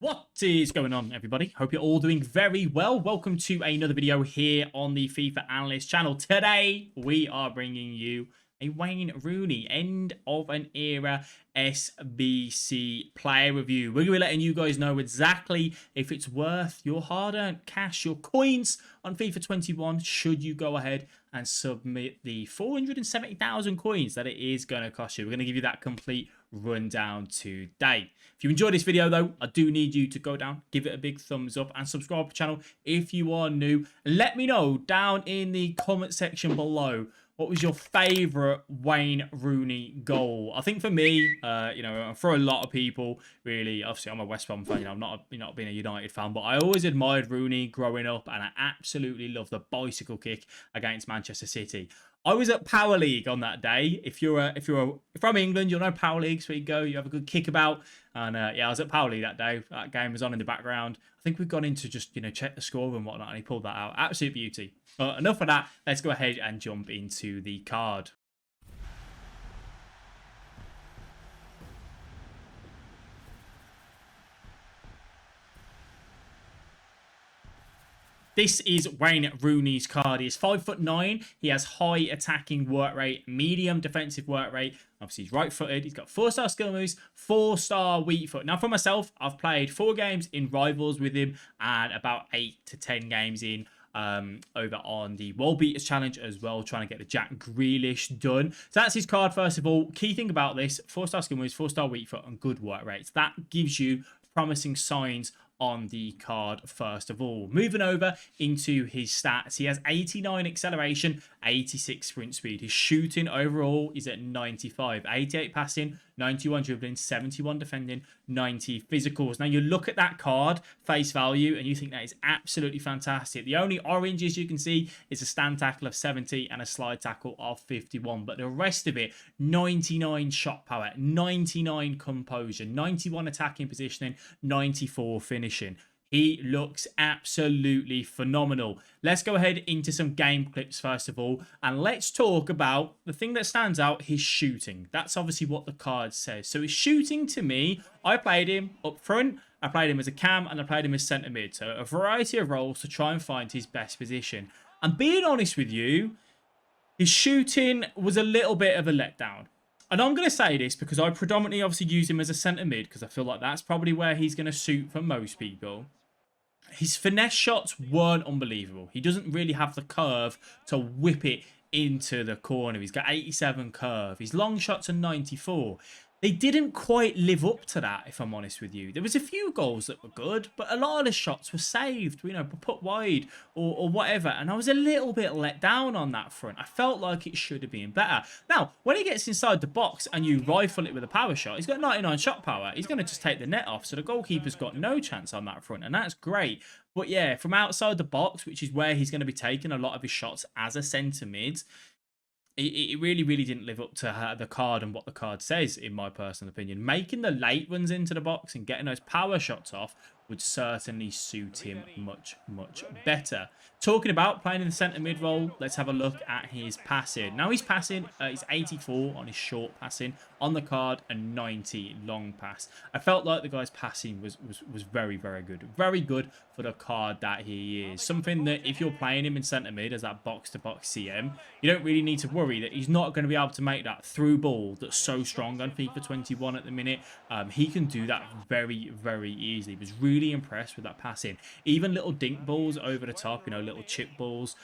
What is going on, everybody? Hope you're all doing very well. Welcome to another video here on the FIFA Analyst channel. Today, we are bringing you a Wayne Rooney end of an era SBC player review. We're going to be letting you guys know exactly if it's worth your hard-earned cash, your coins on FIFA 21, should you go ahead and submit the 470,000 coins that it is going to cost you. We're going to give you that complete rundown today. If you enjoyed this video though, I do need you to go down, give it a big thumbs up and subscribe to the channel if you are new. Let me know down in the comment section below, what was your favorite Wayne Rooney goal? I think for me, for a lot of people, really, obviously I'm a West Brom fan, I'm not being a United fan, but I always admired Rooney growing up and I absolutely love the bicycle kick against Manchester City. I was at Power League on that day. If you're from England, you'll know Power League's where you go. You have a good kickabout, and yeah, I was at Power League that day. That game was on in the background. I think we've gone in to just check the score and whatnot, and he pulled that out. Absolute beauty. But enough of that. Let's go ahead and jump into the card. This is Wayne Rooney's card. He is 5'9". He has high attacking work rate, medium defensive work rate. Obviously, he's right-footed. He's got 4-star skill moves, 4-star weak foot. Now, for myself, I've played 4 games in Rivals with him and about 8 to 10 games in over on the World Beaters Challenge as well, trying to get the Jack Grealish done. So that's his card, first of all. Key thing about this, 4-star skill moves, 4-star weak foot, and good work rates. That gives you promising signs on the card first of all. Moving over into his stats, he has 89 acceleration, 86 sprint speed. His shooting overall is at 95, 88 passing, 91 dribbling, 71 defending, 90 physicals. Now you look at that card face value and you think that is absolutely fantastic. The only oranges you can see is a stand tackle of 70 and a slide tackle of 51, but the rest of it, 99 shot power, 99 composure, 91 attacking positioning, 94 finishing. He looks absolutely phenomenal. Let's go ahead into some game clips first of all, and let's talk about the thing that stands out, his shooting. That's obviously what the card says. So his shooting, to me, I played him up front, I played him as a cam, and I played him as centre mid. So a variety of roles to try and find his best position. And being honest with you, his shooting was a little bit of a letdown. And I'm going to say this because I predominantly obviously use him as a centre mid because I feel like that's probably where he's going to suit for most people. His finesse shots weren't unbelievable. He doesn't really have the curve to whip it into the corner. He's got 87 curve. His long shots are 94. They didn't quite live up to that, if I'm honest with you. There was a few goals that were good, but a lot of the shots were saved, put wide or whatever. And I was a little bit let down on that front. I felt like it should have been better. Now, when he gets inside the box and you rifle it with a power shot, he's got 99 shot power. He's going to just take the net off. So the goalkeeper's got no chance on that front. And that's great. But yeah, from outside the box, which is where he's going to be taking a lot of his shots as a centre mid, it really, really didn't live up to the card and what the card says, in my personal opinion. Making the late runs into the box and getting those power shots off would certainly suit him much, much better. Talking about playing in the centre mid role, let's have a look at his passing. Now his passing is 84 on his short passing on the card and 90 long pass. I felt like the guy's passing was very, very good. Very good for the card that he is. Something that if you're playing him in centre mid as that box-to-box CM, you don't really need to worry that he's not going to be able to make that through ball that's so strong on FIFA 21 at the minute. He can do that very, very easily. He was really impressed with that passing. Even little dink balls over the top, little chip balls,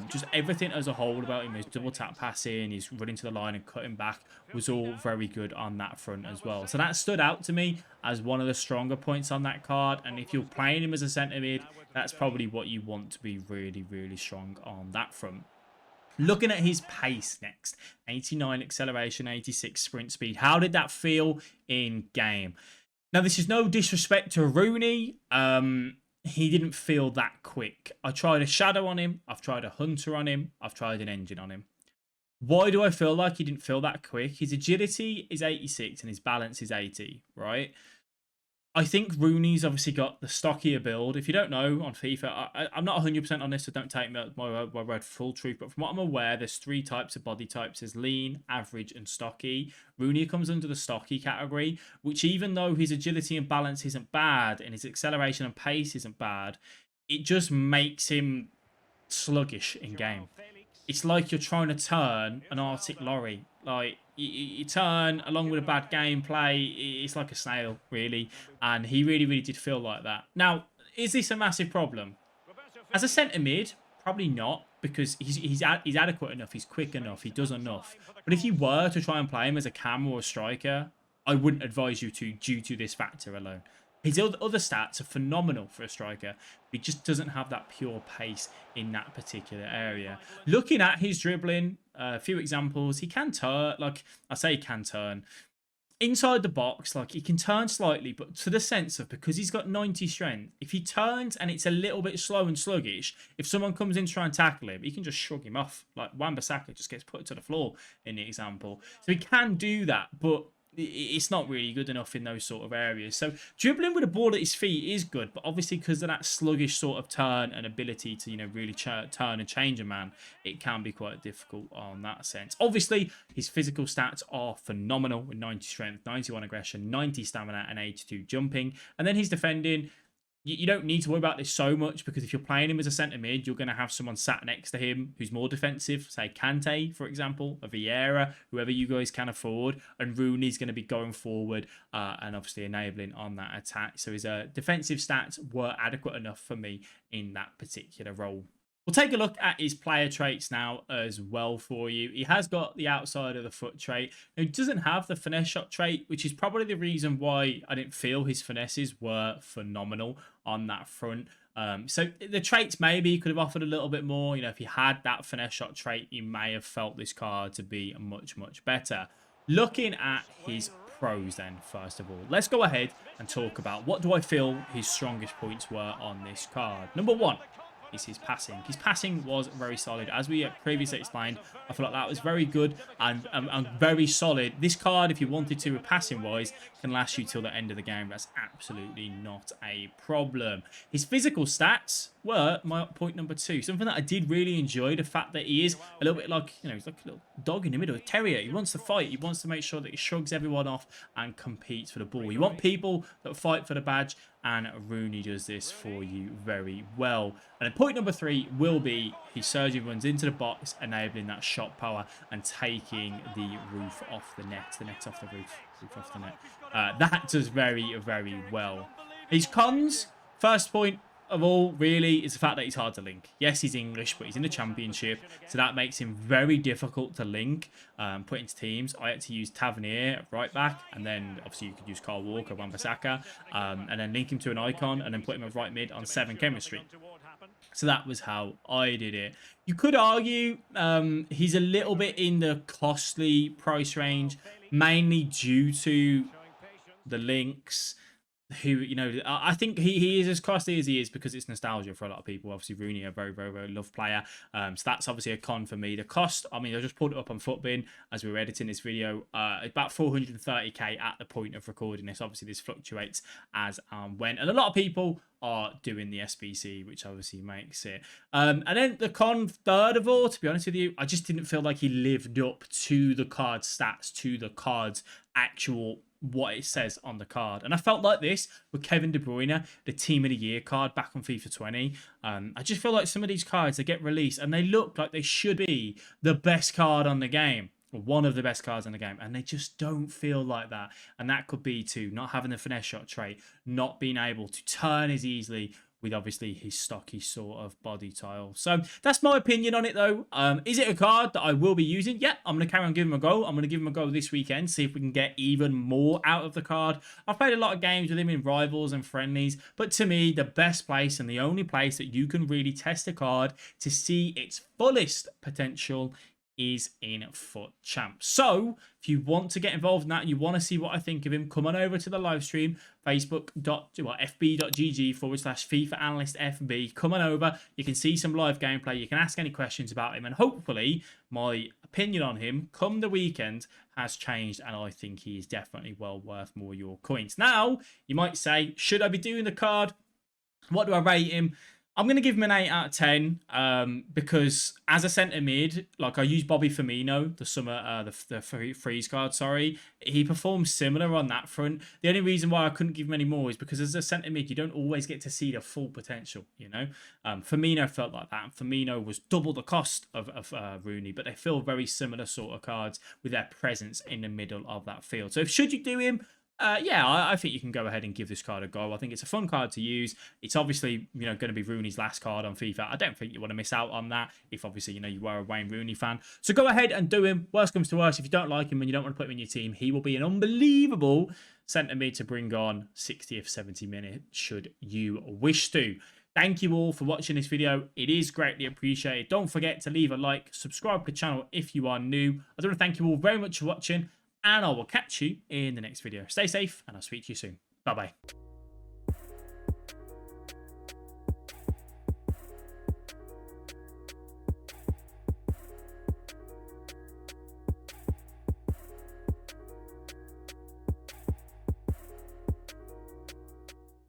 just everything as a whole about him. His double tap passing, his running to the line and cutting back was all very good on that front as well. So that stood out to me as one of the stronger points on that card. And if you're playing him as a centre mid, that's probably what you want to be really, really strong on that front. Looking at his pace next, 89 acceleration, 86 sprint speed. How did that feel in game? Now, this is no disrespect to Rooney. He didn't feel that quick. I tried a shadow on him. I've tried a hunter on him. I've tried an engine on him. Why do I feel like he didn't feel that quick? His agility is 86 and his balance is 80, right? I think Rooney's obviously got the stockier build. If you don't know on FIFA, I'm not 100% on this, so don't take my word for full truth. But from what I'm aware, there's 3 types of body types. There's lean, average, and stocky. Rooney comes under the stocky category, which even though his agility and balance isn't bad, and his acceleration and pace isn't bad, it just makes him sluggish in game. It's like you're trying to turn an Arctic lorry. Like, you turn along with a bad gameplay, it's like a snail, really. And he really, really did feel like that. Now, is this a massive problem? As a centre mid, probably not, because he's adequate enough, he's quick enough, he does enough. But if you were to try and play him as a cam or a striker, I wouldn't advise you to, due to this factor alone. His other stats are phenomenal for a striker. He just doesn't have that pure pace in that particular area. Looking at his dribbling, a few examples. He can turn, like I say, he can turn. Inside the box, like he can turn slightly, but to the sense of, because he's got 90 strength, if he turns and it's a little bit slow and sluggish, if someone comes in to try and tackle him, he can just shrug him off. Like Wan-Bissaka just gets put to the floor in the example. So he can do that, but it's not really good enough in those sort of areas. So dribbling with a ball at his feet is good, but obviously because of that sluggish sort of turn and ability to, you know, really turn and change a man, it can be quite difficult on that sense. Obviously, his physical stats are phenomenal with 90 strength, 91 aggression, 90 stamina, and 82 jumping. And then his defending, you don't need to worry about this so much, because if you're playing him as a centre mid, you're going to have someone sat next to him who's more defensive, say Kante, for example, a Vieira, whoever you guys can afford, and Rooney's going to be going forward and obviously enabling on that attack. So his defensive stats were adequate enough for me in that particular role. We'll take a look at his player traits now as well for you. He has got the outside of the foot trait. Now, he doesn't have the finesse shot trait, which is probably the reason why I didn't feel his finesses were phenomenal on that front. So the traits maybe he could have offered a little bit more. You know, if he had that finesse shot trait, you may have felt this card to be much, much better. Looking at his pros then, first of all, let's go ahead and talk about what do I feel his strongest points were on this card. Number 1. Is his passing. His passing was very solid. As we previously explained, I feel like that was very good and very solid. This card, if you wanted to, passing wise, can last you till the end of the game. That's absolutely not a problem. His physical stats were my point number 2. Something that I did really enjoy, the fact that he is a little bit like, you know, he's like a little dog in the middle, a terrier. He wants to fight. He wants to make sure that he shrugs everyone off and competes for the ball. You want people that fight for the badge, and Rooney does this for you very well. And then point number 3 will be he surgically runs into the box, enabling that shot power and taking the roof off the net. The net off the roof off the net. That does very, very well. His cons, first point of all, really, is the fact that he's hard to link. Yes, he's English, but he's in the Championship, so that makes him very difficult to link, put into teams. I had to use Tavernier at right back, and then obviously you could use Kyle Walker, Wan-Bissaka, and then link him to an icon, and then put him at right mid on 7 chemistry. So that was how I did it. You could argue he's a little bit in the costly price range, mainly due to the links. Who, you know, I think he is as costly as he is because it's nostalgia for a lot of people. Obviously, Rooney, a very, very, very loved player. So that's obviously a con for me. The cost, I mean, I just pulled it up on Footbin as we were editing this video. About 430k at the point of recording this. Obviously, this fluctuates as when. And a lot of people are doing the SBC, which obviously makes it. And then the con, third of all, to be honest with you, I just didn't feel like he lived up to the card's stats, to the card's actual what it says on the card. And I felt like this with Kevin De Bruyne, the Team of the Year card back on FIFA 20. I just feel like some of these cards, they get released and they look like they should be the best card on the game, or one of the best cards on the game, and they just don't feel like that. And that could be to not having the finesse shot trait, not being able to turn as easily with obviously his stocky sort of body tile. So that's my opinion on it though. Is it a card that I will be using? Yeah, I'm going to carry on giving him a go. I'm going to give him a go this weekend, see if we can get even more out of the card. I've played a lot of games with him in rivals and friendlies, but to me, the best place and the only place that you can really test a card to see its fullest potential is in FUT Champ. So if you want to get involved in that and you want to see what I think of him, come on over to the live stream, fb.gg/FIFA Analyst FB. Come on over. You can see some live gameplay. You can ask any questions about him, and hopefully my opinion on him come the weekend has changed, and I think he is definitely well worth more of your coins. Now, you might say, should I be doing the card? What do I rate him? I'm going to give him an 8 out of 10 because as a centre mid, like I use Bobby Firmino, the freeze card, sorry. He performs similar on that front. The only reason why I couldn't give him any more is because as a centre mid, you don't always get to see the full potential, you know. Firmino felt like that. Firmino was double the cost of Rooney, but they feel very similar sort of cards with their presence in the middle of that field. So should you do him? Yeah, I think you can go ahead and give this card a go. I think it's a fun card to use. It's obviously, going to be Rooney's last card on FIFA. I don't think you want to miss out on that if obviously, you are a Wayne Rooney fan. So go ahead and do him. Worst comes to worst, if you don't like him and you don't want to put him in your team, he will be an unbelievable centre mid to bring on 60th, 70 minute should you wish to. Thank you all for watching this video. It is greatly appreciated. Don't forget to leave a like, subscribe to the channel if you are new. I want to thank you all very much for watching, and I will catch you in the next video. Stay safe, and I'll speak to you soon. Bye-bye.